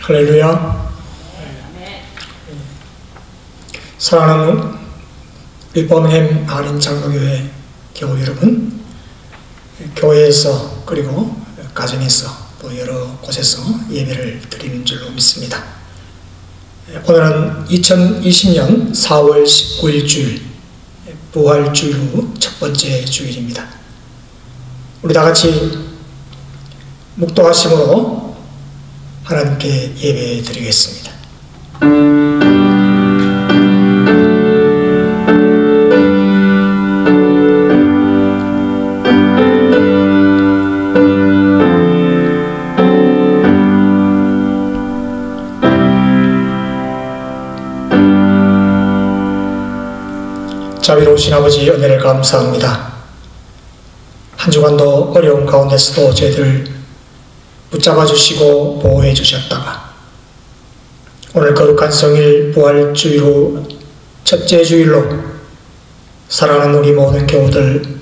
할렐루야. 사랑하는 우리 버밍햄 한인장로교회 교우 여러분, 교회에서 그리고 가정에서 또 여러 곳에서 예배를 드리는 줄로 믿습니다. 오늘은 2020년 4월 19일 주일, 부활주일 후 첫 번째 주일입니다. 우리 다 같이 묵도하심으로 하나님께 예배 드리겠습니다. 자비로우신 아버지, 은혜를 감사합니다. 한 주간도 어려운 가운데서도 저희들 붙잡아 주시고 보호해 주셨다가 오늘 거룩한 성일 부활주일로 첫째 주일로 사랑하는 우리 모든 교우들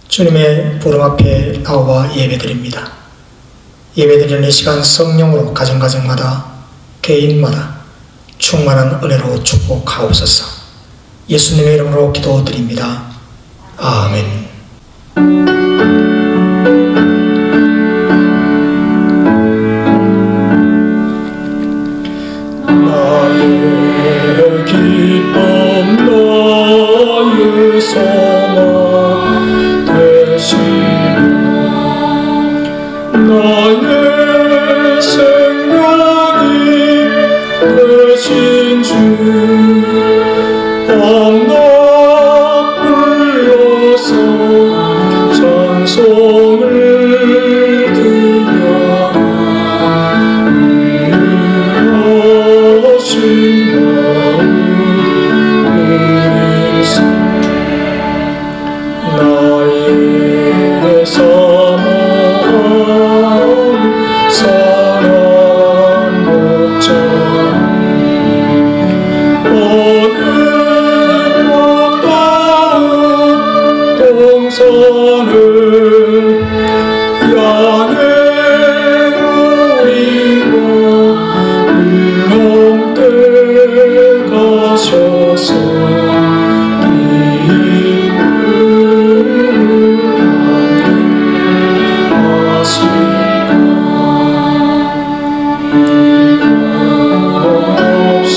주님의 부름 앞에 나와 예배드립니다. 예배드리는 이 시간 성령으로 가정가정마다 개인마다 충만한 은혜로 축복하옵소서. 예수님의 이름으로 기도드립니다. 아멘. 나의 기쁨 나의 소망 되시고 나의 생명이 되신 주 밤낮 불러서 찬송을 드려 위하신 마음에서 나의 사모함 선한 목자 동산을 향해 우리고 흘럼때 가셔서 님을 하시고 없이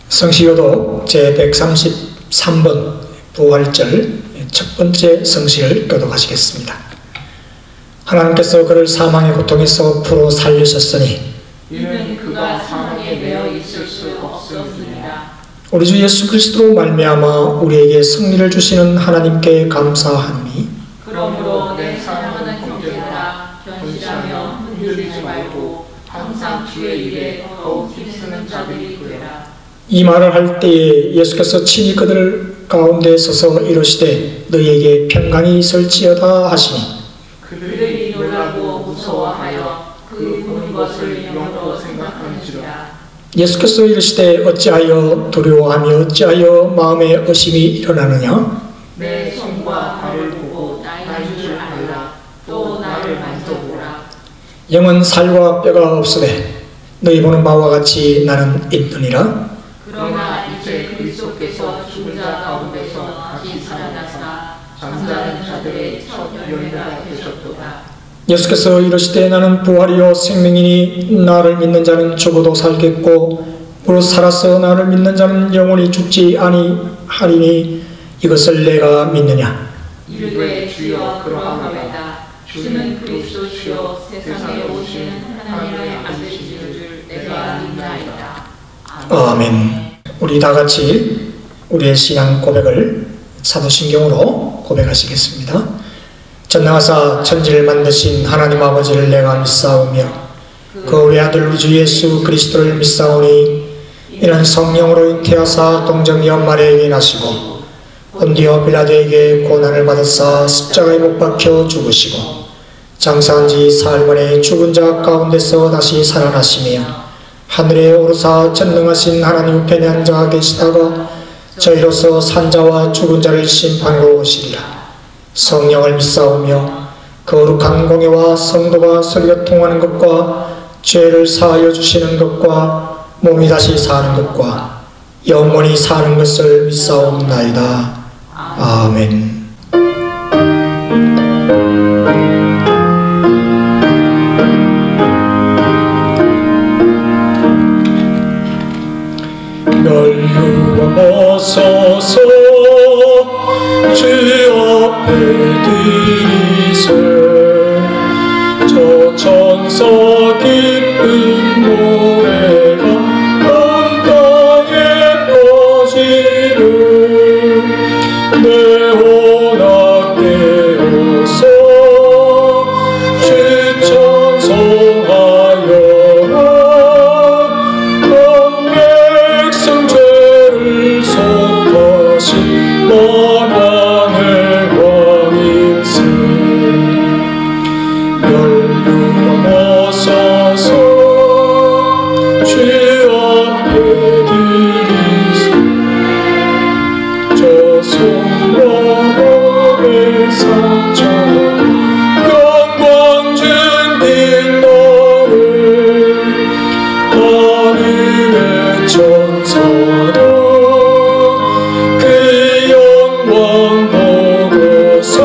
성시교독 제133번 부활절 첫 번째 성시를 교독하시겠습니다. 하나님께서 그를 사망의 고통에서 풀어 살리셨으니 이는 그가 사망의 사망에 매여 있을 수 없었느니라. 우리 주 예수 그리스도로 말미암아 우리에게 승리를 주시는 하나님께 감사하노니 그러므로 내 사랑하는 형제들아, 견실하며 흔들리지 말고 항상 주의 일에 더욱 힘쓰는 자들이 되라. 이 말을 할 때에 예수께서 친히 그들 가운데 서서 이르시되 너희에게 평강이 있을지어다 하시니 그들이 놀라고 무서워하여 그 보는 것을 영으로 생각하는지라. 예수께서 이르시되 어찌하여 두려워하며 어찌하여 마음에 의심이 일어나느냐. 내 손과 발을 보고 나인 줄 알라. 또 나를 만져보라. 영은 살과 뼈가 없으되 너희 보는 바와 같이 나는 있느니라. 그러나 이제 그리스도께서 죽은 자 가운데서 다시 살아나사 잠자는 자들의 첫 열매가 되셨도다. 예수께서 이르시되 나는 부활이요 생명이니 나를 믿는 자는 죽어도 살겠고 무릇 살아서 나를 믿는 자는 영원히 죽지 아니하리니 이것을 내가 믿느냐. 이르되 주여 그러하오이다. 주는 그리스도시요 세상에 오시는 하나님의 아들이신 줄 내가 믿나이다. 아멘. 우리 다 같이 우리의 신앙 고백을 사도신경으로 고백하시겠습니다. 전능하사 천지를 만드신 하나님 아버지를 내가 믿사오며 그 외아들 우리 주 예수 그리스도를 믿사오니 이는 성령으로 잉태하사 동정녀 마리아에게 나시고 본디오 빌라도에게 고난을 받으사 십자가에 못 박혀 죽으시고 장사한 지 사흘 만에 죽은 자 가운데서 다시 살아나시며 하늘에 오르사 전능하신 하나님 우편에 앉아 계시다가 저희로서 산자와 죽은 자를 심판으로 오시리라. 성령을 믿사오며 거룩한 공예와 성도가 서로 통하는 것과 죄를 사하여 주시는 것과 몸이 다시 사는 것과 영원히 사는 것을 믿사옵나이다. 아멘. 멸류관 벗어서 주 앞에 드리세 저 천사 기쁜 노래가 온 땅에 퍼지를 내 혼악 깨어서 주 찬송하여라 온 백성 죄를 속하신 만왕의 왕임세 멸류관 벗어서 주 앞에 드리세 저 성령의 상처 영광 준빈 너를 하늘의 천사도 그 영광 보고서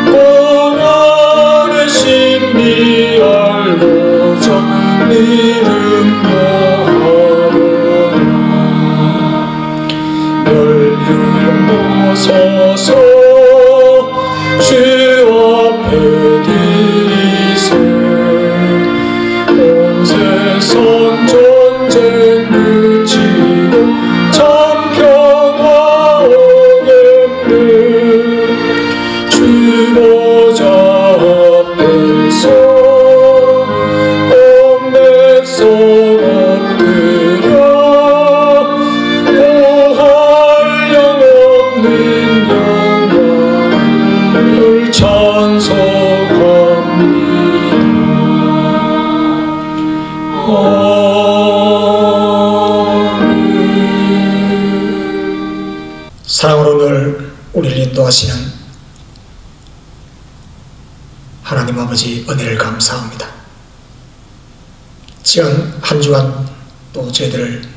고난의 신비 알고자 이름 모하노라. 멸류관 벗어서 주 앞에 드리세 온 세상 전쟁 그치고 참 평화 오겠네 주 보좌 앞에서 온 백성 엎드려 보할 영없는 영광을 찬송합니다. 사랑으로 늘 우리를 인도하시는 하나님 아버지 은혜를 감사합니다. 지난 한 주간 또 저희들을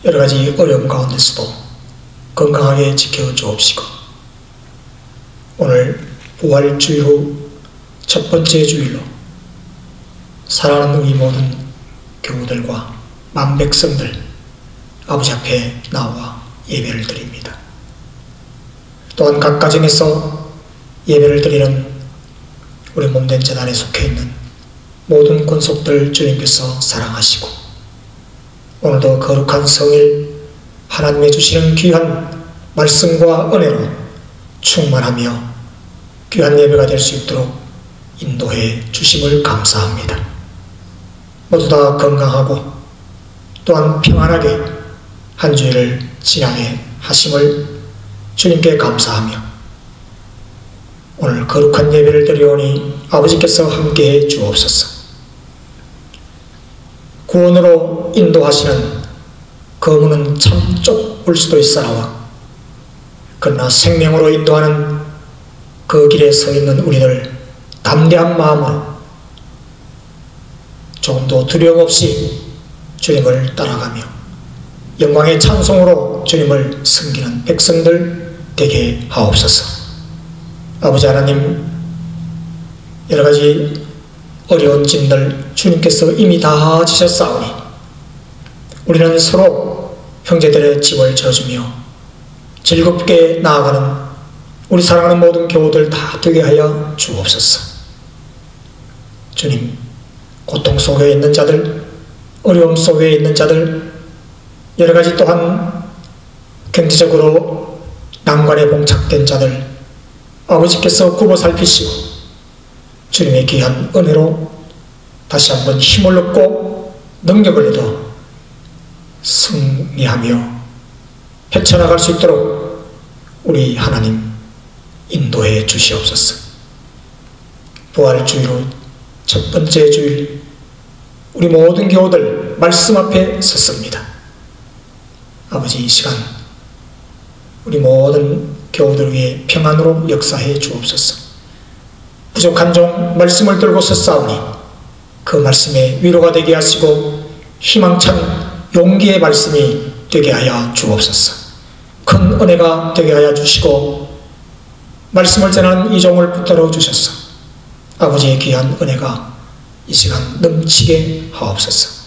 여러 가지 어려움 가운데서도 건강하게 지켜 주옵시고 오늘 부활주일 후 첫 번째 주일로 사랑하는 우리 모든 교우들과 만백성들 아버지 앞에 나와 예배를 드립니다. 또한 각 가정에서 예배를 드리는 우리 몸된 재단에 속해 있는 모든 권속들 주님께서 사랑하시고 오늘도 거룩한 성일 하나님의 주시는 귀한 말씀과 은혜로 충만하며 귀한 예배가 될 수 있도록 인도해 주심을 감사합니다. 모두 다 건강하고 또한 평안하게 한 주일을 지나게 하심을 주님께 감사하며 오늘 거룩한 예배를 드리오니 아버지께서 함께해 주옵소서. 구원으로 인도하시는 거문은 참 좁을 수도 있사라와 그러나 생명으로 인도하는 그 길에 서 있는 우리들 담대한 마음으로 조금도 두려움 없이 주님을 따라가며 영광의 찬송으로 주님을 섬기는 백성들 되게 하옵소서. 아버지 하나님, 여러가지 어려운 짐들 주님께서 이미 다 지셨사오니 우리는 서로 형제들의 짐을 져주며 즐겁게 나아가는 우리 사랑하는 모든 교우들 다 되게 하여 주옵소서. 주님, 고통 속에 있는 자들, 어려움 속에 있는 자들, 여러가지 또한 경제적으로 난관에 봉착된 자들 아버지께서 굽어 살피시고 주님의 귀한 은혜로 다시 한번 힘을 얻고 능력을 얻어 승리하며 헤쳐나갈 수 있도록 우리 하나님 인도해 주시옵소서. 부활주의로 첫 번째 주일 우리 모든 교우들 말씀 앞에 섰습니다. 아버지, 이 시간 우리 모든 교우들 위해 평안으로 역사해 주옵소서. 부족한 종 말씀을 들고 섰사오니 그 말씀에 위로가 되게 하시고 희망찬 용기의 말씀이 되게 하여 주옵소서. 큰 은혜가 되게 하여 주시고 말씀을 전하는 이 종을 붙들어 주셔서 아버지의 귀한 은혜가 이 시간 넘치게 하옵소서.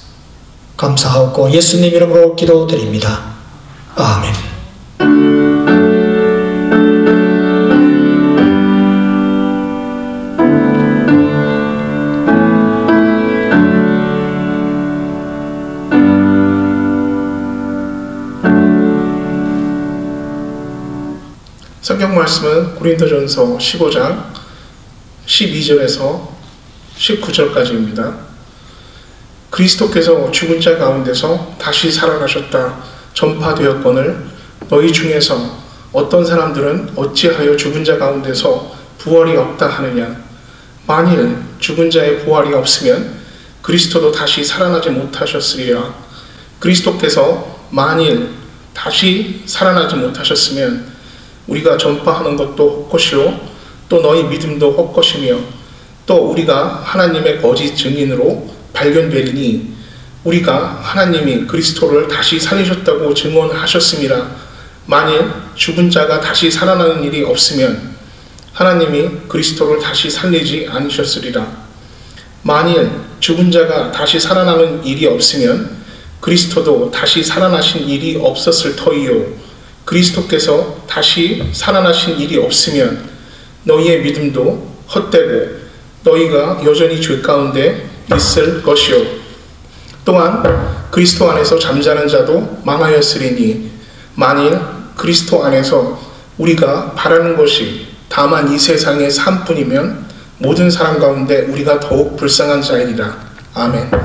감사하고 예수님 이름으로 기도드립니다. 아멘. 성경 말씀은 고린도전서 15장 12절에서 19절까지입니다. 그리스도께서 죽은 자 가운데서 다시 살아나셨다 전파되었거늘 너희 중에서 어떤 사람들은 어찌하여 죽은 자 가운데서 부활이 없다 하느냐. 만일 죽은 자의 부활이 없으면 그리스도도 다시 살아나지 못하셨으리라. 그리스도께서 만일 다시 살아나지 못하셨으면 우리가 전파하는 것도 헛것이요 또 너희 믿음도 헛것이며 또 우리가 하나님의 거짓 증인으로 발견되리니 우리가 하나님이 그리스도를 다시 살리셨다고 증언하셨습니다. 만일 죽은 자가 다시 살아나는 일이 없으면 하나님이 그리스도를 다시 살리지 않으셨으리라. 만일 죽은 자가 다시 살아나는 일이 없으면 그리스도도 다시 살아나신 일이 없었을 터이요 그리스도께서 다시 살아나신 일이 없으면 너희의 믿음도 헛되고 너희가 여전히 죄 가운데 있을 것이요 또한 그리스도 안에서 잠자는 자도 많아였으리니 만일 그리스도 안에서 우리가 바라는 것이 다만 이 세상의 삶뿐이면 모든 사람 가운데 우리가 더욱 불쌍한 자이리라. 아멘. 내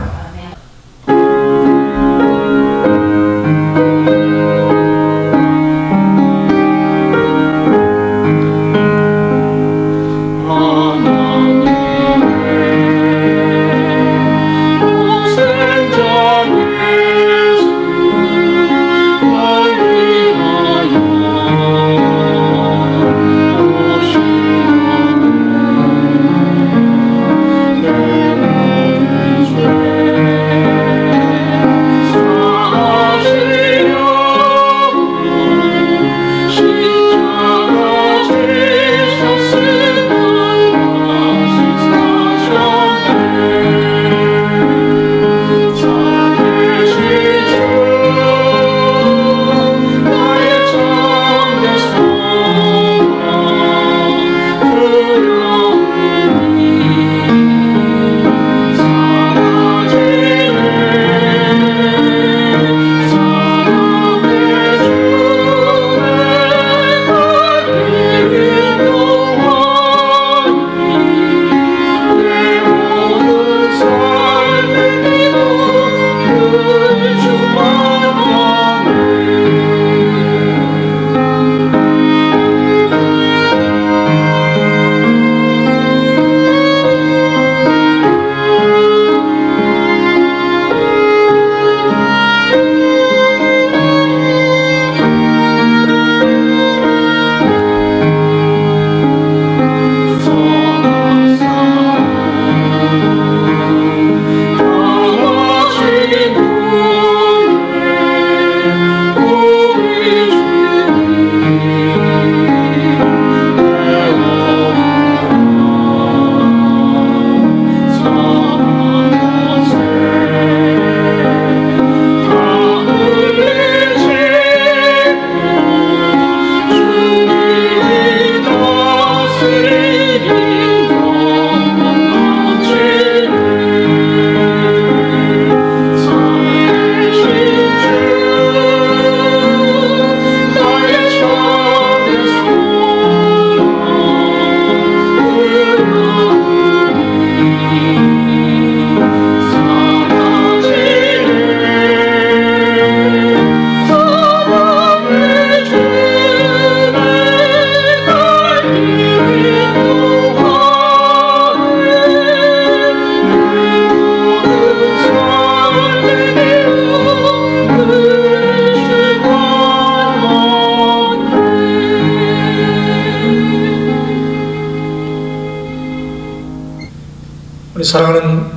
사랑하는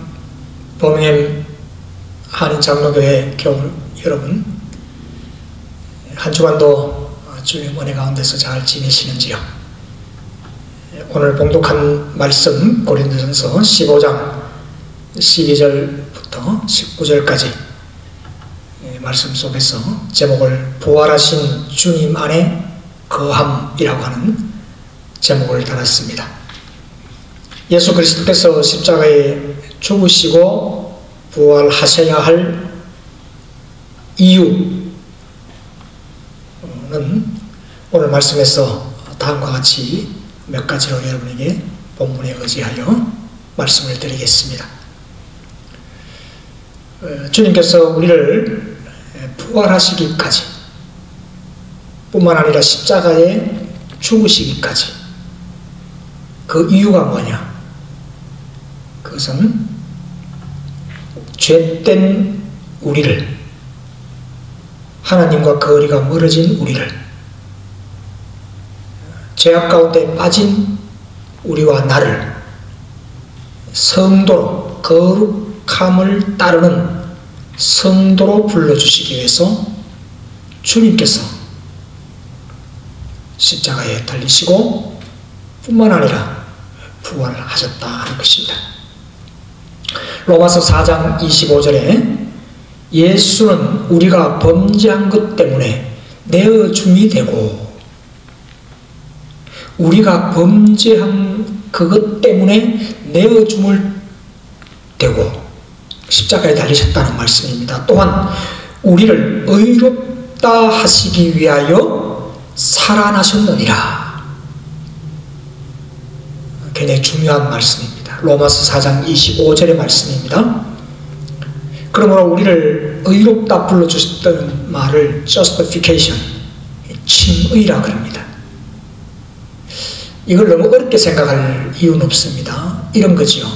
버밍햄 한인장로교회 교우 여러분, 한 주간도 주님 은혜 가운데서 잘 지내시는지요? 오늘 봉독한 말씀 고린도전서 15장 12절부터 19절까지 말씀 속에서 제목을 부활하신 주님 안에 거함이라고 하는 제목을 달았습니다. 예수 그리스도께서 십자가에 죽으시고 부활하셔야 할 이유는 오늘 말씀에서 다음과 같이 몇 가지로 여러분에게 본문에 의지하여 말씀을 드리겠습니다. 주님께서 우리를 부활하시기까지 뿐만 아니라 십자가에 죽으시기까지 그 이유가 뭐냐? 그것은 죄된 우리를, 하나님과 거리가 멀어진 우리를, 죄악 가운데 빠진 우리와 나를 성도로, 거룩함을 따르는 성도로 불러주시기 위해서 주님께서 십자가에 달리시고 뿐만 아니라 부활하셨다 하는 것입니다. 로마서 4장 25절에 예수는 우리가 범죄한 것 때문에 내어줌이 되고, 우리가 범죄한 그것 때문에 내어줌을 되고 십자가에 달리셨다는 말씀입니다. 또한 우리를 의롭다 하시기 위하여 살아나셨느니라. 굉장히 중요한 말씀입니다. 로마서 4장 25절의 말씀입니다. 그러므로 우리를 의롭다 불러주셨다는 말을 justification, 칭의라 그럽니다. 이걸 너무 어렵게 생각할 이유는 없습니다. 이런 거지요.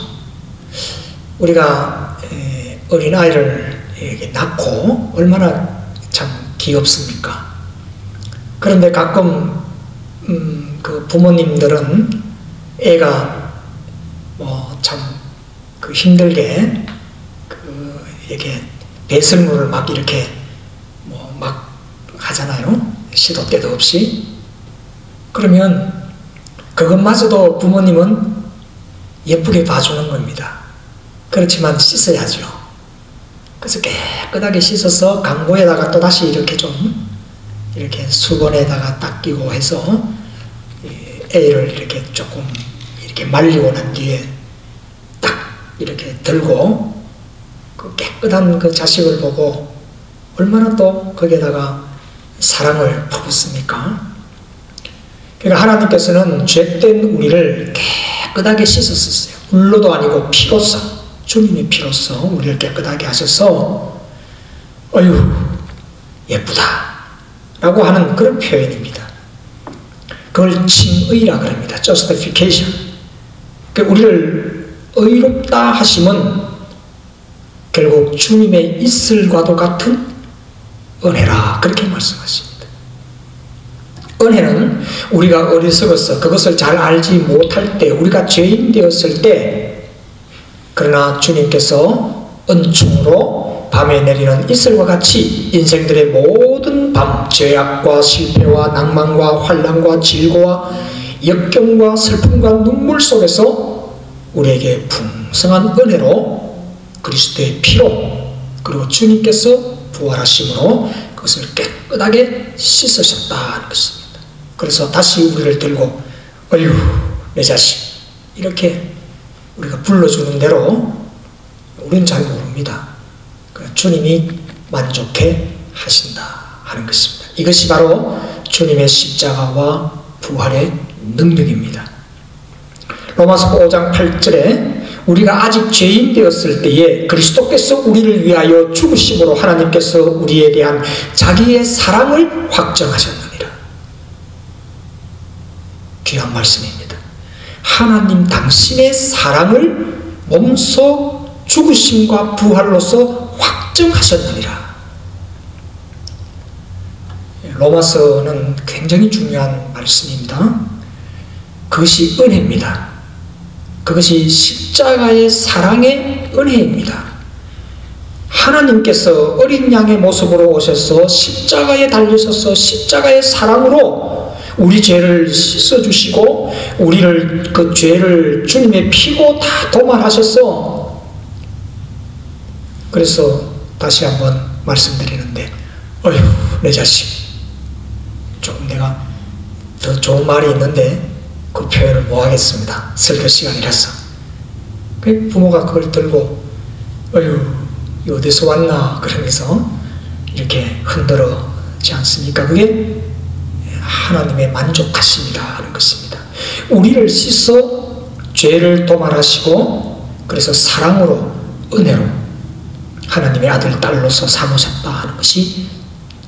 우리가 어린아이를 낳고 얼마나 참 귀엽습니까? 그런데 가끔 그 부모님들은 애가 참 힘들게 이렇게 배설물을 막 이렇게 막 하잖아요. 시도 때도 없이. 그러면 그것마저도 부모님은 예쁘게 봐주는 겁니다. 그렇지만 씻어야죠. 그래서 깨끗하게 씻어서 강고에다가 또 다시 이렇게 좀 이렇게 수건에다가 닦이고 해서 애를 이렇게 조금 이렇게 말리고 난 뒤에 딱 이렇게 들고 그 깨끗한 그 자식을 보고 얼마나 또 거기에다가 사랑을 품었습니까? 그러니까 하나님께서는 죄된 우리를 깨끗하게 씻었었어요. 물로도 아니고 피로써, 주님의 피로써 우리를 깨끗하게 하셔서 어휴 예쁘다 라고 하는 그런 표현입니다. 그걸 칭의라 그럽니다. justification. 그러니까 우리를 의롭다 하심은 결국 주님의 이슬과도 같은 은혜라 그렇게 말씀하십니다. 은혜는 우리가 어리석어서 그것을 잘 알지 못할 때, 우리가 죄인 되었을 때, 그러나 주님께서 은총으로 밤에 내리는 이슬과 같이 인생들의 모든 밤, 죄악과 실패와 낭만과 환난과 질고와 역경과 슬픔과 눈물 속에서 우리에게 풍성한 은혜로 그리스도의 피로, 그리고 주님께서 부활하심으로 그것을 깨끗하게 씻으셨다는 것입니다. 그래서 다시 우리를 들고 어휴 내 자식 이렇게 우리가 불러주는 대로 우리는 잘 모릅니다. 주님이 만족해 하신다 하는 것입니다. 이것이 바로 주님의 십자가와 부활의 능력입니다. 로마서 5장 8절에 우리가 아직 죄인 되었을 때에 그리스도께서 우리를 위하여 죽으심으로 하나님께서 우리에 대한 자기의 사랑을 확정하셨느니라. 귀한 말씀입니다. 하나님 당신의 사랑을 몸소 죽으심과 부활로서 확정하셨느니라. 로마서는 굉장히 중요한 말씀입니다. 그것이 은혜입니다. 그것이 십자가의 사랑의 은혜입니다. 하나님께서 어린 양의 모습으로 오셔서 십자가에 달리셔서 십자가의 사랑으로 우리 죄를 씻어주시고 우리를 그 죄를 주님의 피로 다 도말하셨어. 그래서 다시 한번 말씀드리는데 어휴 내 자식, 좀 내가 더 좋은 말이 있는데 그 표현을 못 하겠습니다. 설교 시간이라서. 그 부모가 그걸 들고 어휴 이 어디서 왔나 그러면서 이렇게 흔들어지 않습니까? 그게 하나님의 만족하심이라 하는 것입니다. 우리를 씻어 죄를 도말하시고 그래서 사랑으로 은혜로 하나님의 아들 딸로서 삼으셨다 하는 것이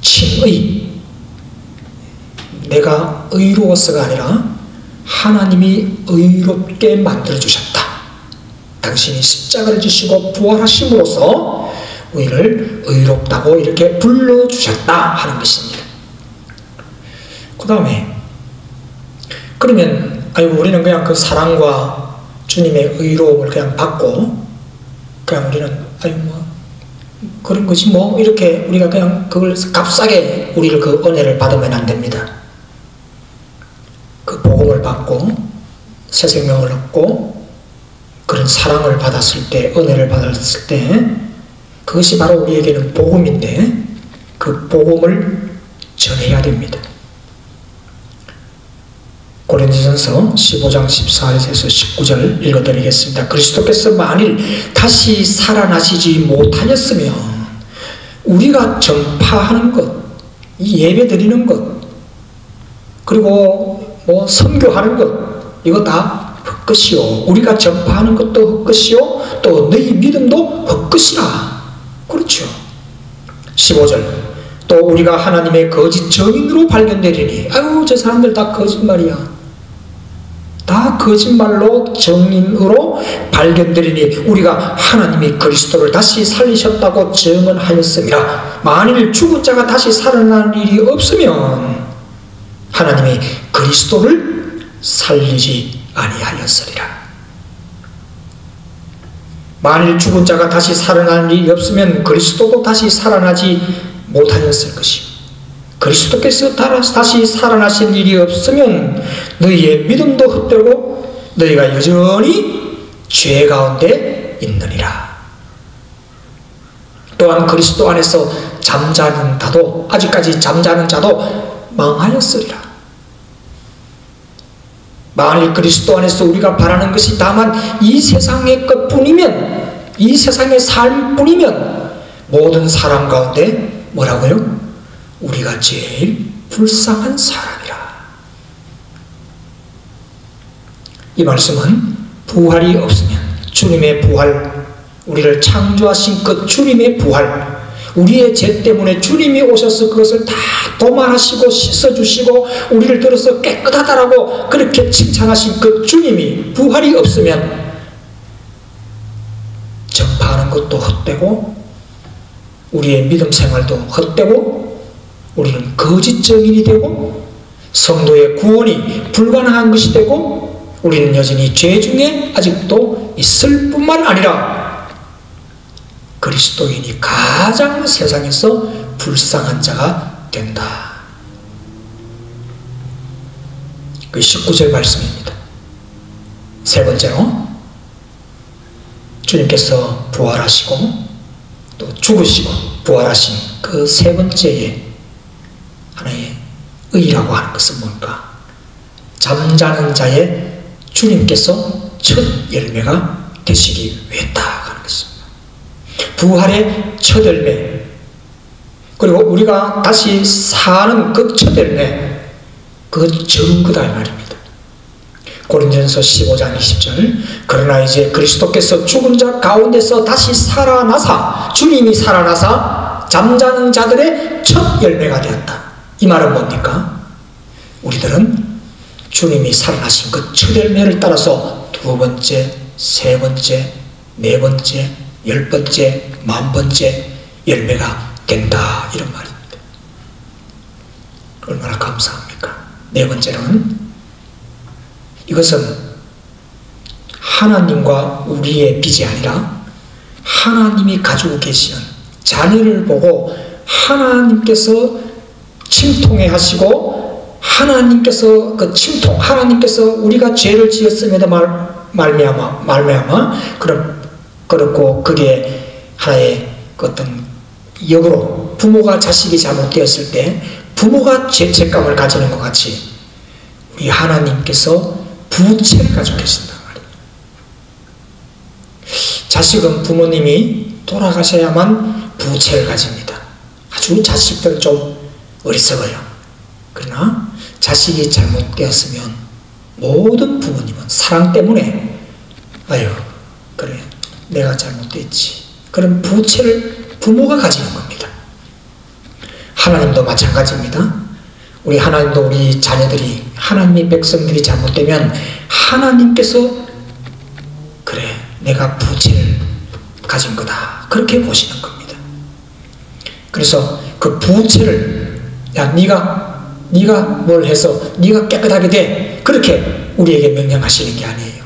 칭의. 내가 의로워서가 아니라 하나님이 의롭게 만들어주셨다. 당신이 십자가를 지시고 부활하심으로써 우리를 의롭다고 이렇게 불러주셨다 하는 것입니다. 그 다음에 그러면 아이고 우리는 그냥 그 사랑과 주님의 의로움을 그냥 받고 그냥 우리는 아이고 뭐 그런 것이 뭐 이렇게 우리가 그냥 그걸 값싸게 우리를 그 은혜를 받으면 안 됩니다. 그 복음을 받고 새 생명을 얻고 그런 사랑을 받았을 때, 은혜를 받았을 때 그것이 바로 우리에게는 복음인데 그 복음을 전해야 됩니다. 고린도전서 15장 14절에서 19절 읽어드리겠습니다. 그리스도께서 만일 다시 살아나시지 못하였으면 우리가 전파하는 것, 이 예배 드리는 것, 그리고 뭐 선교하는 것, 이거 다 헛것이요. 우리가 전파하는 것도 헛것이요. 또 너희 믿음도 헛것이라. 그렇죠. 15절. 또 우리가 하나님의 거짓 증인으로 발견되리니 아유 저 사람들 다 거짓말이야. 다 거짓말로 증인으로 발견되리니 우리가 하나님이 그리스도를 다시 살리셨다고 증언하였습니다. 만일 죽은 자가 다시 살아날 일이 없으면 하나님이 그리스도를 살리지 아니하였으리라. 만일 죽은 자가 다시 살아날 일이 없으면 그리스도도 다시 살아나지 못하였을 것이요. 그리스도께서 다시 살아나신 일이 없으면 너희의 믿음도 헛되고 너희가 여전히 죄 가운데 있느니라. 또한 그리스도 안에서 잠자는 자도 아직까지 잠자는 자도 망하였으리라. 만일 그리스도 안에서 우리가 바라는 것이 다만 이 세상의 것뿐이면, 이 세상의 삶뿐이면 모든 사람 가운데 뭐라고요? 우리가 제일 불쌍한 사람이라. 이 말씀은 부활이 없으면 주님의 부활, 우리를 창조하신 그 주님의 부활, 우리의 죄 때문에 주님이 오셔서 그것을 다 도말하시고 씻어주시고 우리를 들어서 깨끗하다라고 그렇게 칭찬하신 그 주님이 부활이 없으면 전파하는 것도 헛되고 우리의 믿음 생활도 헛되고 우리는 거짓 증인이 되고 성도의 구원이 불가능한 것이 되고 우리는 여전히 죄 중에 아직도 있을 뿐만 아니라 그리스도인이 가장 세상에서 불쌍한 자가 된다. 그 19절 말씀입니다. 세 번째로 주님께서 부활하시고 또 죽으시고 부활하신 그 세 번째의 하나의 의라고 하는 것은 뭘까? 잠자는 자의 주님께서 첫 열매가 되시기 위했다 하는 것입니다. 부활의 첫 열매, 그리고 우리가 다시 사는 그 첫 열매, 그 증거다 이 말입니다. 고린도전서 15장 20절. 그러나 이제 그리스도께서 죽은 자 가운데서 다시 살아나사, 주님이 살아나사 잠자는 자들의 첫 열매가 되었다. 이 말은 뭡니까? 우리들은 주님이 살아나신 그 첫 열매를 따라서 두 번째, 세 번째, 네 번째, 10번째, 10,000번째 열매가 된다 이런 말입니다. 얼마나 감사합니까? 네 번째는 이것은 하나님과 우리의 빚이 아니라 하나님이 가지고 계시는 자녀를 보고 하나님께서 침통해 하시고 하나님께서 그 침통, 하나님께서 우리가 죄를 지었음에도 말미암아 그렇고 그게 하나의 어떤 역으로 부모가 자식이 잘못되었을 때 부모가 죄책감을 가지는 것 같이 우리 하나님께서 부채를 가지고 계신다 말이에요. 자식은 부모님이 돌아가셔야만 부채를 가집니다. 아주 자식들은 좀 어리석어요. 그러나 자식이 잘못되었으면 모든 부모님은 사랑 때문에 아유 그래 내가 잘못됐지 그런 부채를 부모가 가지는 겁니다. 하나님도 마찬가지입니다. 우리 하나님도 우리 자녀들이 하나님의 백성들이 잘못되면 하나님께서 그래 내가 부채를 가진 거다 그렇게 보시는 겁니다. 그래서 그 부채를 야 네가 뭘 해서 네가 깨끗하게 돼 그렇게 우리에게 명령하시는 게 아니에요.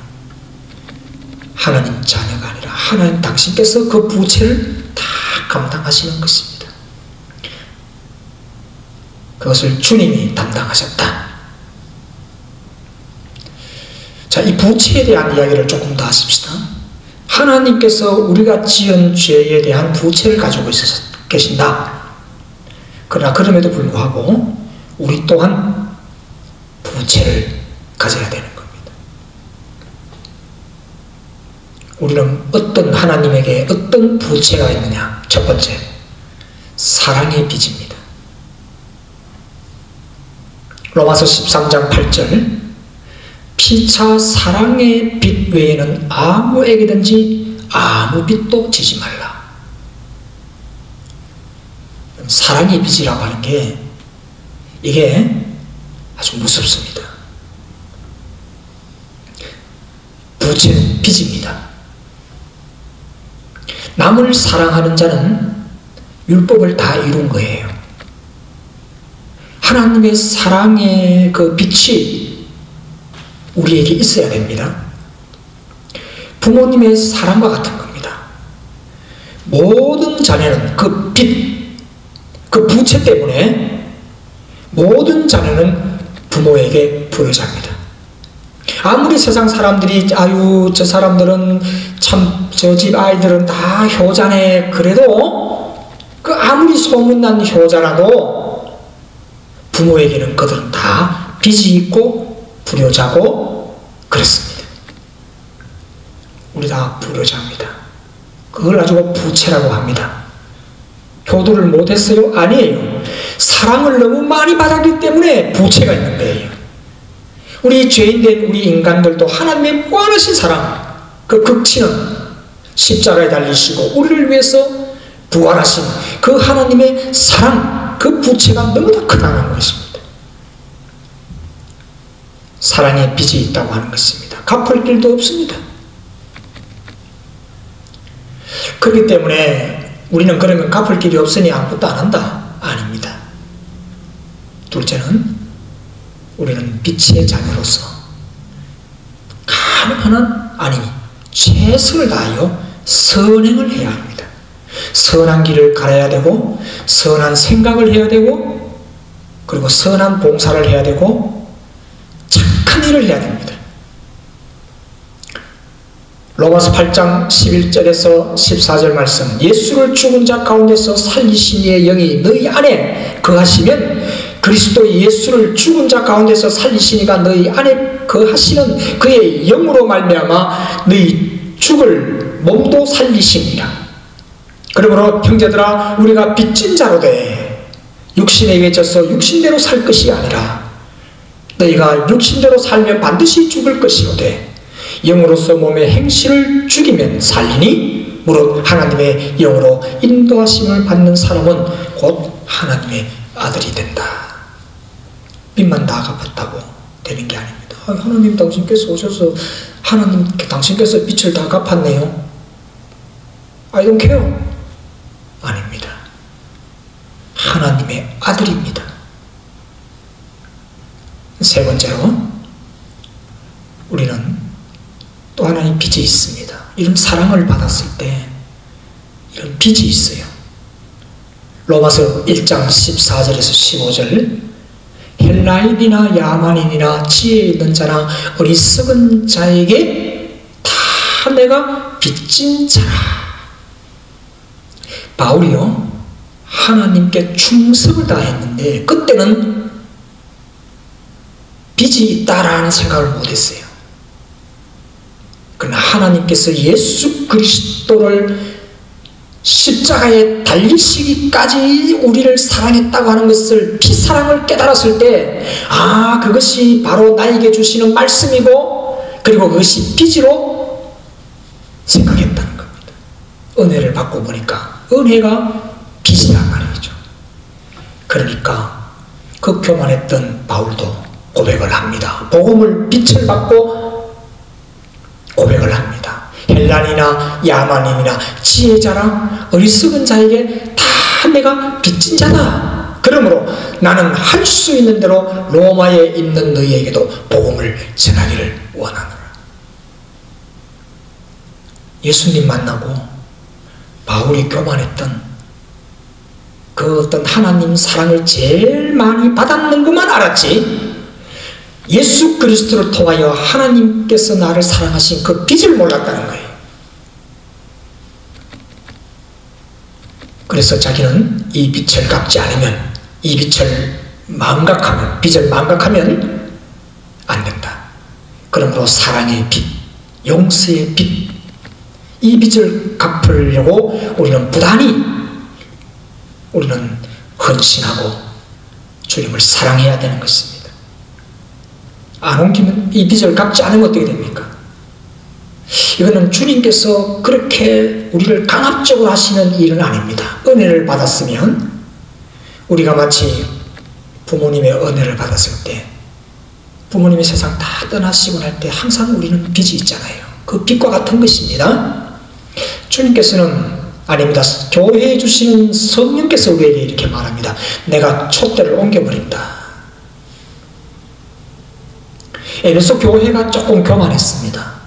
하나님 자녀가 아니라 하나님 당신께서 그 부채를 다 감당하시는 것입니다. 그것을 주님이 담당하셨다. 자, 이 부채에 대한 이야기를 조금 더 하십시다. 하나님께서 우리가 지은 죄에 대한 부채를 가지고 계신다. 그러나 그럼에도 불구하고 우리 또한 부채를 가져야 되는 겁니다. 우리는 어떤 하나님에게 어떤 부채가 있느냐? 첫 번째, 사랑의 빚입니다. 로마서 13장 8절 피차 사랑의 빚 외에는 아무에게든지 아무 빚도 지지 말라. 사랑의 빚이라고 하는 게 이게 아주 무섭습니다. 부채는 빚입니다. 남을 사랑하는 자는 율법을 다 이룬 거예요. 하나님의 사랑의 그 빛이 우리에게 있어야 됩니다. 부모님의 사랑과 같은 겁니다. 모든 자녀는 그 빛, 그 부채 때문에 모든 자녀는 부모에게 불효자입니다. 아무리 세상 사람들이 아유 저 사람들은 참 저 집 아이들은 다 효자네 그래도 그 아무리 소문난 효자라도 부모에게는 그들은 다 빚이 있고 불효자고 그렇습니다. 우리 다 불효자입니다. 그걸 가지고 부채라고 합니다. 효도를 못했어요? 아니에요. 사랑을 너무 많이 받았기 때문에 부채가 있는 거예요. 우리 죄인된 우리 인간들도 하나님의 무한하신 사랑, 그 극치는 십자가에 달리시고 우리를 위해서 부활하신 그 하나님의 사랑, 그 부채가 너무나 크다는 것입니다. 사랑의 빚이 있다고 하는 것입니다. 갚을 길도 없습니다. 그렇기 때문에 우리는 그러면 갚을 길이 없으니 아무것도 안 한다? 아닙니다. 둘째는 우리는 빛의 자녀로서 가능한 아니 최선을 다하여 선행을 해야 합니다. 선한 길을 가야 되고 선한 생각을 해야 되고 그리고 선한 봉사를 해야 되고 착한 일을 해야 됩니다. 로마서 8장 11절에서 14절 말씀 예수를 죽은 자 가운데서 살리신 이의 영이 너희 안에 거하시면 그리스도 예수를 죽은 자 가운데서 살리신 이가 너희 안에 거하시는 그의 영으로 말미암아 너희 죽을 몸도 살리시니라. 그러므로 형제들아 우리가 빚진 자로 돼 육신에게 져서 육신대로 살 것이 아니라 너희가 육신대로 살면 반드시 죽을 것이오되 영으로서 몸의 행실을 죽이면 살리니 무릇 하나님의 영으로 인도하심을 받는 사람은 곧 하나님의 아들이 된다. 빚만 다 갚았다고 되는 게 아닙니다. 하나님 당신께서 오셔서 하나님 당신께서 빚을 다 갚았네요. I don't care. 아닙니다. 하나님의 아들입니다. 세 번째로 우리는 또 하나 하나의 빚이 있습니다. 이런 사랑을 받았을 때 이런 빚이 있어요. 로마서 1장 14절에서 15절 헬라인이나 야만인이나 지혜 있는 자나 어리석은 자에게 다 내가 빚진 자라. 바울이요 하나님께 충성을 다했는데 그때는 빚이 있다라는 생각을 못했어요. 그러나 하나님께서 예수 그리스도를 십자가에 달리시기까지 우리를 사랑했다고 하는 것을 피사랑을 깨달았을 때 그것이 바로 나에게 주시는 말씀이고 그리고 그것이 빚으로 생각했다는 겁니다. 은혜를 받고 보니까 은혜가 빚이란 말이죠. 그러니까 그 교만했던 바울도 고백을 합니다. 복음을 빛을 받고 고백을 합니다. 헬란이나 야만인이나 지혜자나 어리석은 자에게 다 내가 빚진 자다. 그러므로 나는 할 수 있는 대로 로마에 있는 너희에게도 복음을 전하기를 원하노라. 예수님 만나고 바울이 교만했던 그 어떤 하나님 사랑을 제일 많이 받았는 것만 알았지 예수 그리스도를 통하여 하나님께서 나를 사랑하신 그 빚을 몰랐다는 거예요. 그래서 자기는 이 빚을 갚지 않으면 이 빚을 망각하면 안 된다. 그러므로 사랑의 빚, 용서의 빚, 이 빚을 갚으려고 우리는 부단히 우리는 헌신하고 주님을 사랑해야 되는 것입니다. 안 옮기면 이 빚을 갚지 않으면 어떻게 됩니까? 이거는 주님께서 그렇게 우리를 강압적으로 하시는 일은 아닙니다. 은혜를 받았으면 우리가 마치 부모님의 은혜를 받았을 때 부모님이 세상 다 떠나시고 날 때 항상 우리는 빚이 있잖아요. 그 빚과 같은 것입니다. 주님께서는 아닙니다. 교회에 주시는 성령께서 우리에게 이렇게 말합니다. 내가 촛대를 옮겨버린다. 에베소 교회가 조금 교만했습니다.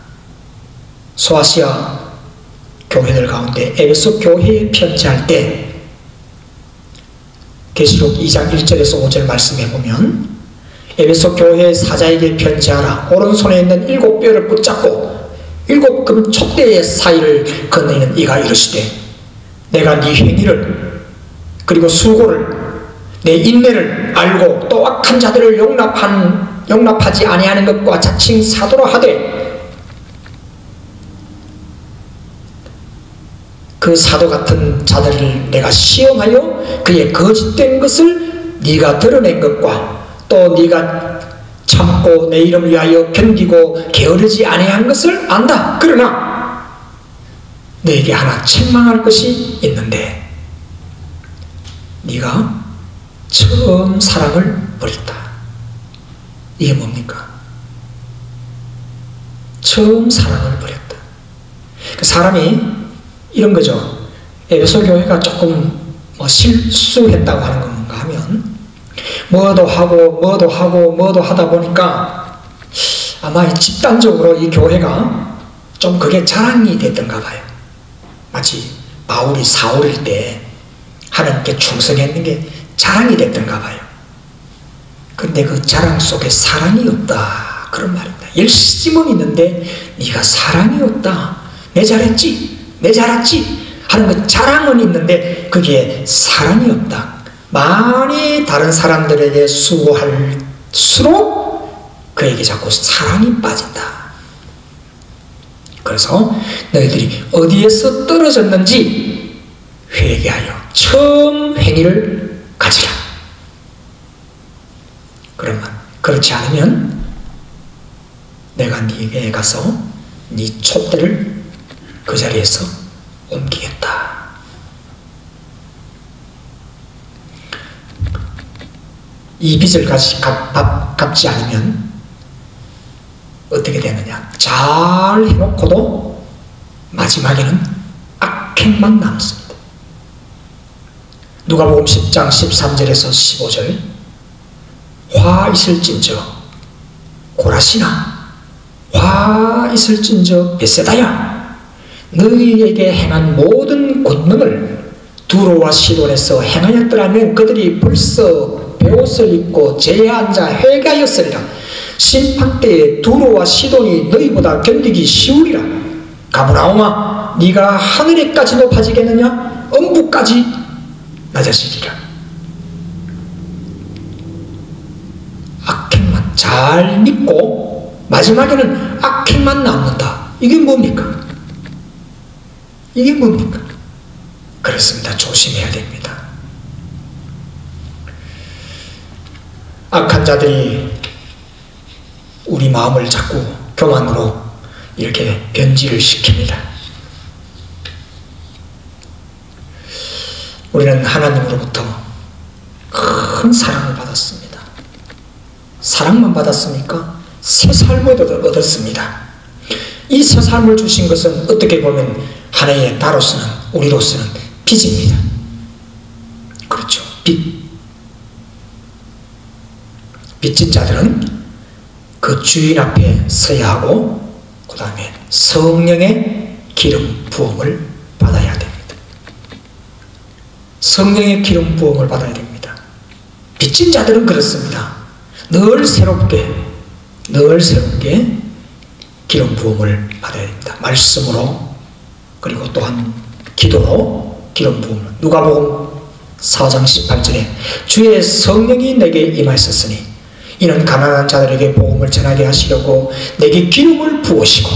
소아시아 교회들 가운데 에베소 교회에 편지할 때 계시록 2장 1절에서 5절 말씀해 보면 에베소 교회 사자에게 편지하라. 오른손에 있는 7뼈를 붙잡고 7금 촛대의 사이를 건너는 이가 이르시되 내가 네 행위를 그리고 수고를 내 인내를 알고 또 악한 자들을 용납하지 아니하는 것과 자칭 사도로 하되 그 사도 같은 자들을 내가 시험하여 그의 거짓된 것을 네가 드러낸 것과 또 네가 참고 내 이름을 위하여 견디고 게으르지 아니한 것을 안다. 그러나 너에게 하나 책망할 것이 있는데 네가 처음 사랑을 버렸다. 이게 뭡니까? 처음 사랑을 버렸다. 그 사람이 이런 거죠. 에베소 교회가 조금 실수했다고 하는 건가 하면 뭐도 하다 보니까 아마 집단적으로 이 교회가 좀 그게 자랑이 됐던가 봐요. 마치 바울이 사울일 때 하나님께 충성했는 게 자랑이 됐던가 봐요. 근데 그 자랑 속에 사랑이 없다. 그런 말입니다. 열심은 있는데 네가 사랑이 없다. 내 잘했지 하는 그 자랑은 있는데 그게 사랑이 없다. 많이 다른 사람들에게 수고할수록 그에게 자꾸 사랑이 빠진다. 그래서 너희들이 어디에서 떨어졌는지 회개하여 처음 행위를 가지라. 그러면 그렇지 않으면 내가 네게 가서 네 촛대를 그 자리에서 옮기겠다. 이 빚을 갚지 않으면 어떻게 되느냐? 잘 해놓고도 마지막에는 악행만 남습니다. 누가복음 10장 13절에서 15절 화 있을진저 고라시나 화 있을진저 벳세다야, 너희에게 행한 모든 권능을 두로와 시돈에서 행하였더라면 그들이 벌써 베옷을 입고 제에 앉아 회개하였으리라. 심판때에 두로와 시돈이 너희보다 견디기 쉬우리라. 가브나움아, 네가 하늘에까지 높아지겠느냐? 엄부까지 낮아지리라. 악행만 잘 믿고 마지막에는 악행만 남는다. 이게 뭡니까? 이게 뭡니까? 그렇습니다. 조심해야 됩니다. 악한 자들이 우리 마음을 자꾸 교만으로 이렇게 변질을 시킵니다. 우리는 하나님으로부터 큰 사랑을 받았습니다. 사랑만 받았습니까? 새 삶을 얻었습니다. 이 새 삶을 주신 것은 어떻게 보면 하나의 나로서는, 우리로서는 빚입니다. 그렇죠. 빚진 자들은 그 주인 앞에 서야 하고 그 다음에 성령의 기름 부음을 받아야 됩니다. 성령의 기름 부음을 받아야 됩니다. 빚진 자들은 그렇습니다. 늘 새롭게 기름 부음을 받아야 됩니다. 말씀으로, 그리고 또한 기도로 기름 부음을. 누가복음 4장 18절에 주의 성령이 내게 임하셨으니 이는 가난한 자들에게 복음을 전하게 하시려고 내게 기름을 부으시고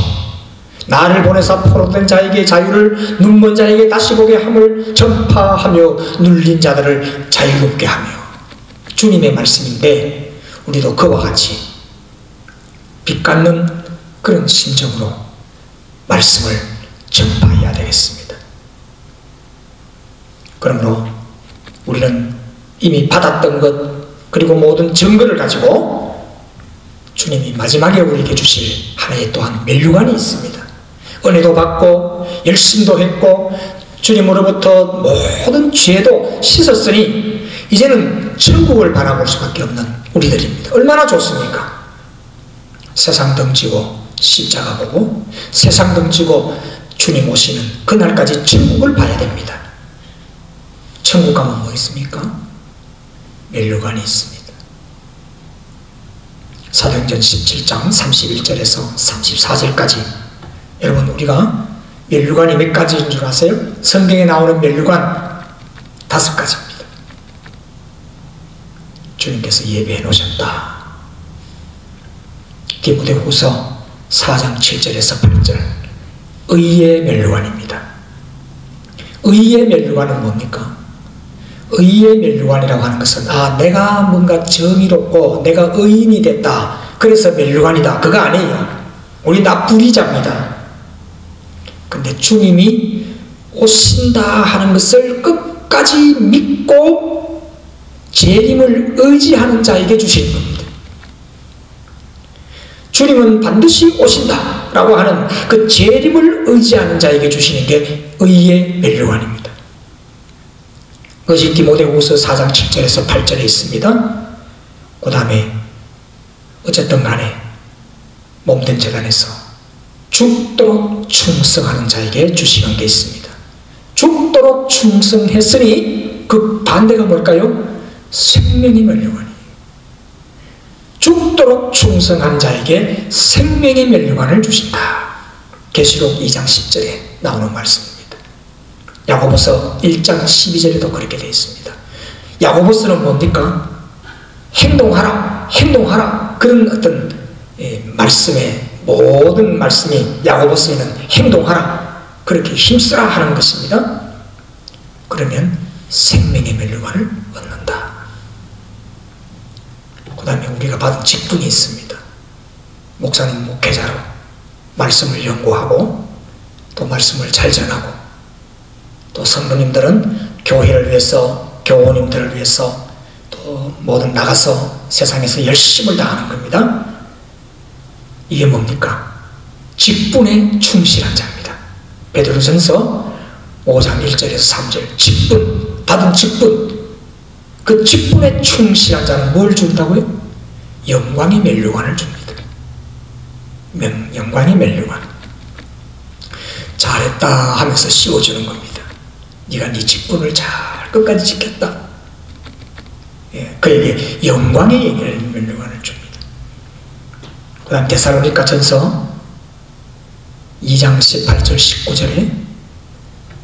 나를 보내사 포로된 자에게 자유를, 눈먼 자에게 다시 보게 함을 전파하며 눌린 자들을 자유롭게 하며. 주님의 말씀인데 우리도 그와 같이 빚 갚는 그런 심정으로 말씀을 전파해야 되겠습니다. 그러므로 우리는 이미 받았던 것, 그리고 모든 증거를 가지고 주님이 마지막에 우리에게 주실 하나의 또한 면류관이 있습니다. 은혜도 받고 열심도 했고 주님으로부터 모든 죄도 씻었으니 이제는 천국을 바라볼 수밖에 없는 우리들입니다. 얼마나 좋습니까? 세상 덩지고 십자가 보고 세상 덩지고 주님 오시는 그날까지 천국을 봐야 됩니다. 천국 가면 뭐 있습니까? 면류관이 있습니다. 사도행전 17장 31절에서 34절까지 여러분, 우리가 면류관이 몇 가지인 줄 아세요? 성경에 나오는 면류관 5가지입니다. 주님께서 예배해 놓으셨다. 디모데후서 4장 7절에서 8절 의의 면류관입니다. 의의 면류관은 뭡니까? 의의 면류관이라고 하는 것은 내가 뭔가 정의롭고 내가 의인이 됐다, 그래서 면류관이다, 그거 아니에요. 우리 다 불의자입니다. 근데 주님이 오신다 하는 것을 끝까지 믿고 재림을 의지하는 자에게 주시는 겁니다. 주님은 반드시 오신다 라고 하는 그 재림을 의지하는 자에게 주시는 게 의의 면류관입니다. 그것이 디모데후서 4장 7절에서 8절에 있습니다. 그 다음에 어쨌든 간에 몸된 제단에서 죽도록 충성하는 자에게 주시는 게 있습니다. 죽도록 충성했으니 그 반대가 뭘까요? 생명의 면류관이에요. 죽도록 충성한 자에게 생명의 면류관을 주신다. 계시록 2장 10절에 나오는 말씀입니다. 야고보서 1장 12절에도 그렇게 되어 있습니다. 야고보서는 뭡니까? 행동하라 그런 어떤 말씀의 모든 말씀이 야고보서에는 행동하라, 그렇게 힘쓰라 하는 것입니다. 그러면 생명의 면류관을 얻는다. 그 다음에 우리가 받은 직분이 있습니다. 목사님, 목회자로 말씀을 연구하고 또 말씀을 잘 전하고, 또 성도님들은 교회를 위해서, 교우님들을 위해서 또 모든 나가서 세상에서 열심을 다하는 겁니다. 이게 뭡니까? 직분에 충실한 자입니다. 베드로전서 5장 1절에서 3절 직분, 받은 직분, 그 직분에 충실한 자는 뭘 준다고요? 영광의 면류관을 줍니다. 영광의 면류관. 잘했다 하면서 씌워주는 겁니다. 네가 네 직분을 잘 끝까지 지켰다. 그에게 영광의 면류관을 줍니다. 그 다음 데살로니가 전서 2장 18절 19절에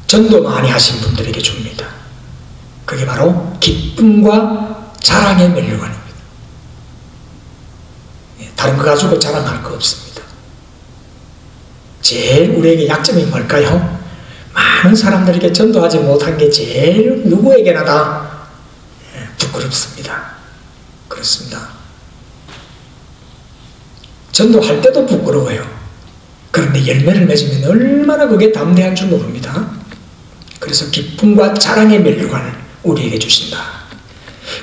전도 많이 하신 분들에게 줍니다. 그게 바로 기쁨과 자랑의 면류관입니다. 다른 거 가지고 자랑할 거 없습니다. 제일 우리에게 약점이 뭘까요? 많은 사람들에게 전도하지 못한 게 제일 누구에게나 다 부끄럽습니다. 그렇습니다. 전도할 때도 부끄러워요. 그런데 열매를 맺으면 얼마나 그게 담대한 줄 모릅니다. 그래서 기쁨과 자랑의 면류관을 우리에게 주신다.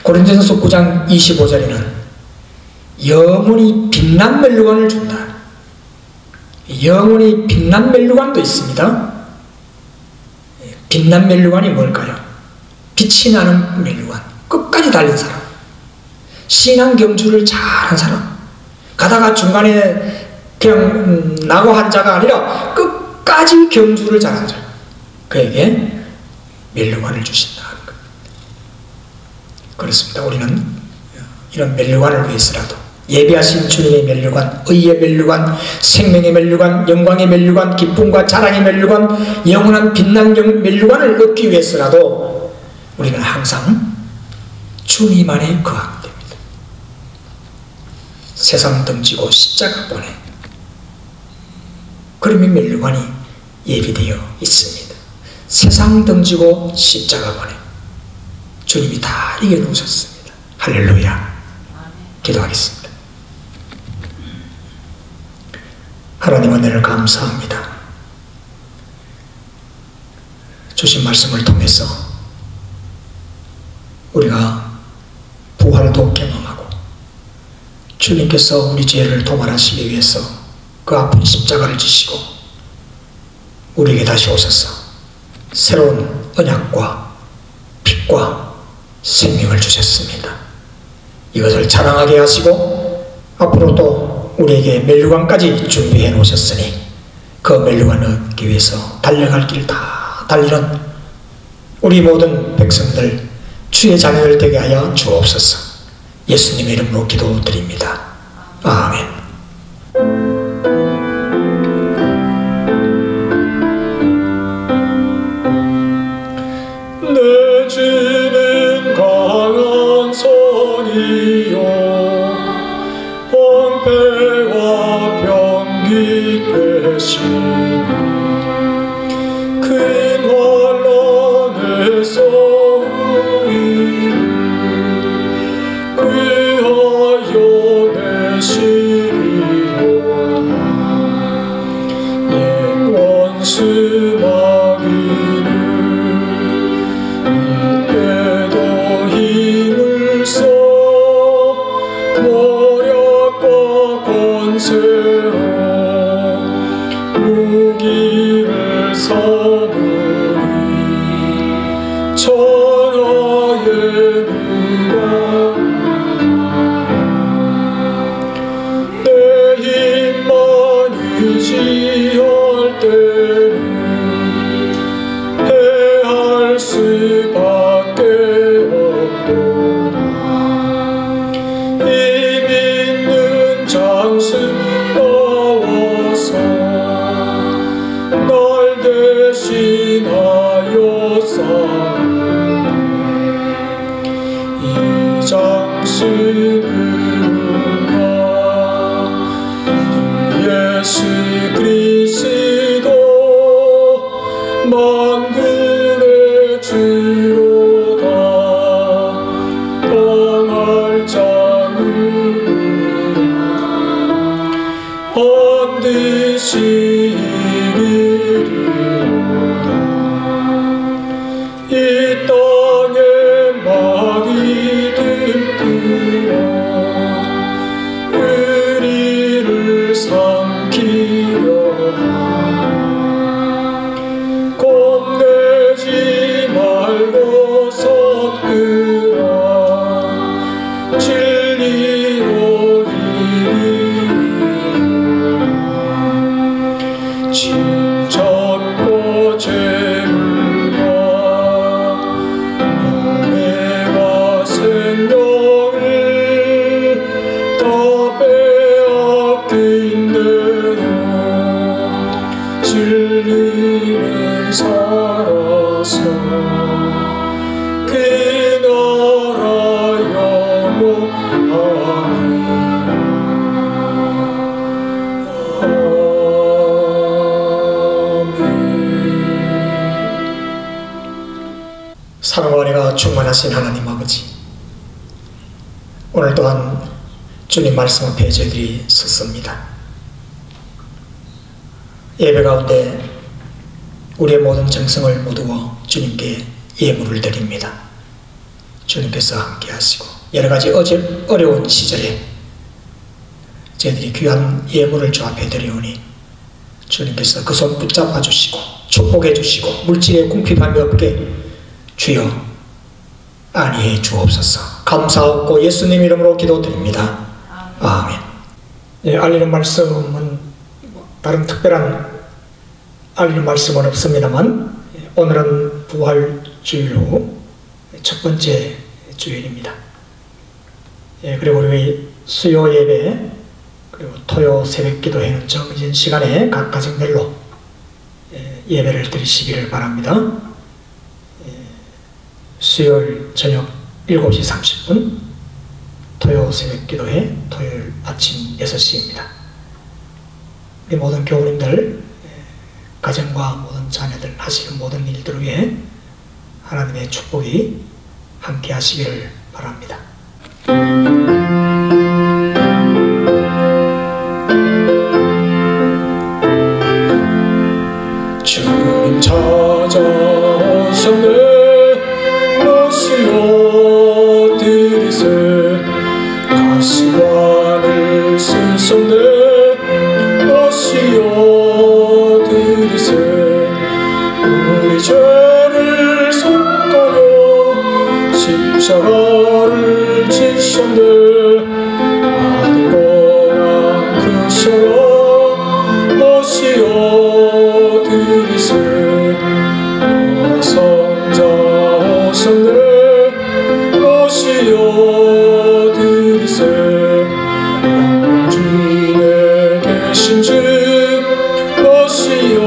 고린도전서 9장 25절에는 영원히 빛난 면류관을 준다. 영원히 빛난 면류관도 있습니다. 빛난 면류관이 뭘까요? 빛이 나는 면류관. 끝까지 달린 사람. 신앙 경주를 잘한 사람. 가다가 중간에 그냥 나고 한 자가 아니라 끝까지 경주를 잘한 자. 그에게 면류관을 주신다. 그렇습니다. 우리는 이런 면류관을 위해서라도 예비하신 주님의 면류관, 의의 면류관, 생명의 면류관, 영광의 면류관, 기쁨과 자랑의 면류관, 영원한 빛난 면류관을 얻기 위해서라도 우리는 항상 주님 안에 거하면 됩니다. 세상 던지고 십자가 보내. 그러면 면류관이 예비되어 있습니다. 세상 던지고 십자가 보내. 주님이 다 이겨놓으셨습니다. 할렐루야. 기도하겠습니다. 하나님 은혜를 감사합니다. 주신 말씀을 통해서 우리가 부활도 경험하고 주님께서 우리 죄를 도말하시기 위해서 그 아픈 십자가를 지시고 우리에게 다시 오셔서 새로운 언약과 빛과 생명을 주셨습니다. 이것을 자랑하게 하시고 앞으로 또 우리에게 면류관까지 준비해 놓으셨으니 그 면류관을 얻기 위해서 달려갈 길 다 달리는 우리 모든 백성들 주의 자녀들 되게 하여 주옵소서. 예수님의 이름으로 기도드립니다. 아멘. 내 주는 강한 성이요 방패와 병기 되시니 큰 환난에서 우리를 구하여 내시리로다. 옛 원수 마귀는 이때도 힘을 써 권세로 무기를 삼으니 천하의 누가 내 힘만 의지할 때는 패할 수밖에 없구나. 장수 나와서 날 대신하여 싸우네. 이 장수는 예수 그리스도 만군의 주로다. 떠날 자는 반드시 이기리로다. 이 땅에 마귀 들끓어 은혜와 은혜가 충만하신 하나님 아버지, 오늘 또한 주님 말씀 앞에 저희들이 섰습니다. 예배 가운데 우리의 모든 정성을 모두어 주님께 예물을 드립니다. 주님께서 함께 하시고 여러 가지 어려운 시절에 저희들이 귀한 예물을 주 앞에 드리오니 주님께서 그 손 붙잡아 주시고 축복해 주시고 물질에 궁핍함이 없게 주여 안위해 주옵소서. 감사하고 예수님 이름으로 기도드립니다. 아멘. 예, 알리는 말씀은 다른 특별한 알리는 말씀은 없습니다만 오늘은 부활주일 후 첫 번째 주일입니다. 예, 그리고 우리 수요 예배 그리고 토요 새벽 기도회는 정해진 시간에 각 가정별로 예배를 드리시기를 바랍니다. 수요일 저녁 7시 30분, 토요 새벽 기도회 토요일 아침 6시입니다. 우리 모든 교우님들, 가정과 모든 자녀들 하시는 모든 일들을 위해 하나님의 축복이 함께 하시기를 바랍니다. 주님 찾아오셨네 오시어 드리세 가시관을 쓰셨네 오시어 드리세 우리 죄를 속하여 십자가를 지셨네 아들 고난 크셔 오시어 드리세 성자 오셨네 오시어 드리세 주인에 계신 주 오시어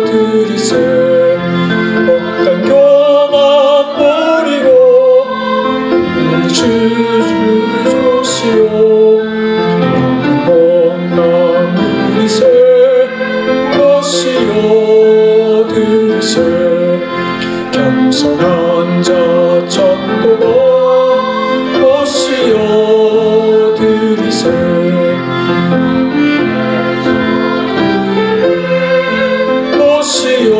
드리세 어떤 교만 버리고 우리 주 오시어 못난 누리세 오시어 드리세 겸손한 자 찾고가 오시어 드리세 오시어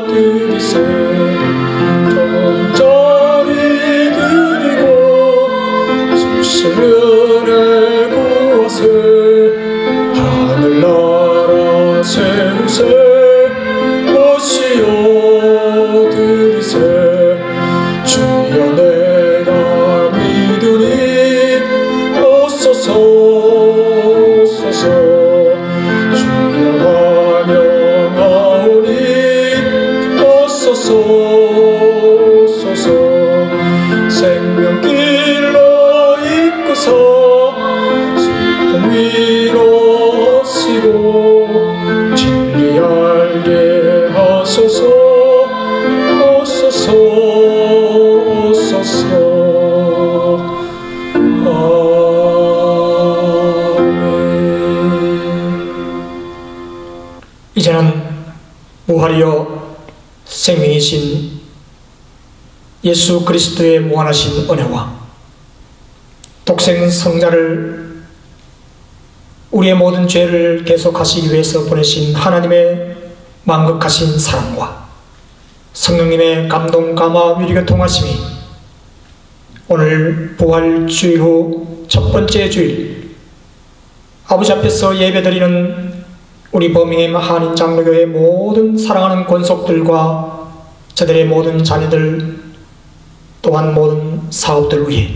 드리세 정자리 드리고 수시면에 구하세 하늘나라 세우세 오시어 드리세 주여 내가 믿으니 오소서 오소서 주여 환영하오니 오소서 오소서 생명길로 이끄소 슬픔 위로하시고 진리 알게 하소서 오소서 오소서 아멘. 이제는 부활이요 생명이신 예수 그리스도의 무한하신 은혜와 독생 성자를 우리의 모든 죄를 계속하시기 위해서 보내신 하나님의 만극하신 사랑과 성령님의 감동, 감화, 위로가 통하심이 오늘 부활주일 후 첫 번째 주일 아버지 앞에서 예배드리는 우리 버밍햄 한인 장로교회 모든 사랑하는 권속들과 저들의 모든 자녀들 또한 모든 사업들 위해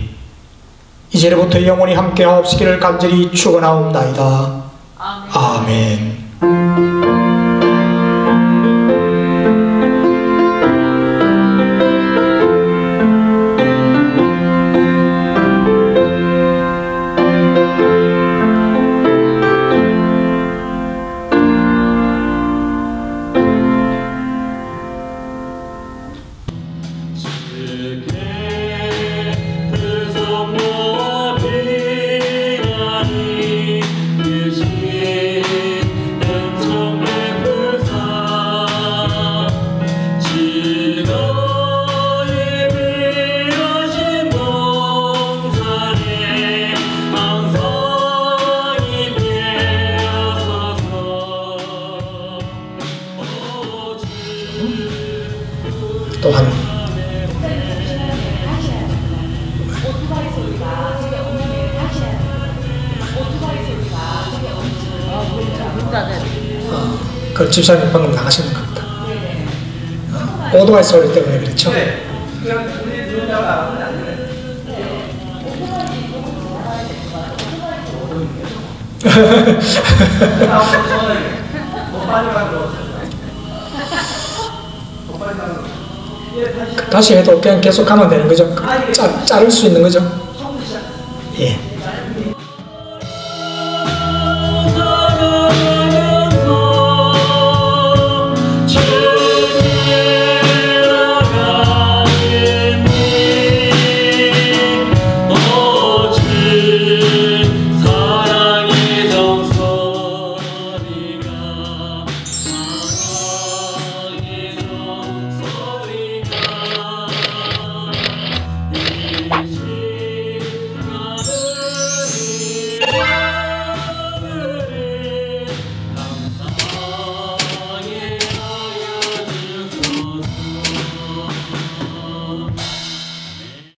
이제로부터 영원히 함께 하옵시기를 간절히 축원하옵나이다. 아멘. 지금 또한 그 집사님 방금 나가시는 것 같다. 오토바이 소리 때문에 그렇죠? 다시 해도 그냥 계속 가면 되는 거죠? 자를 수 있는 거죠? 예.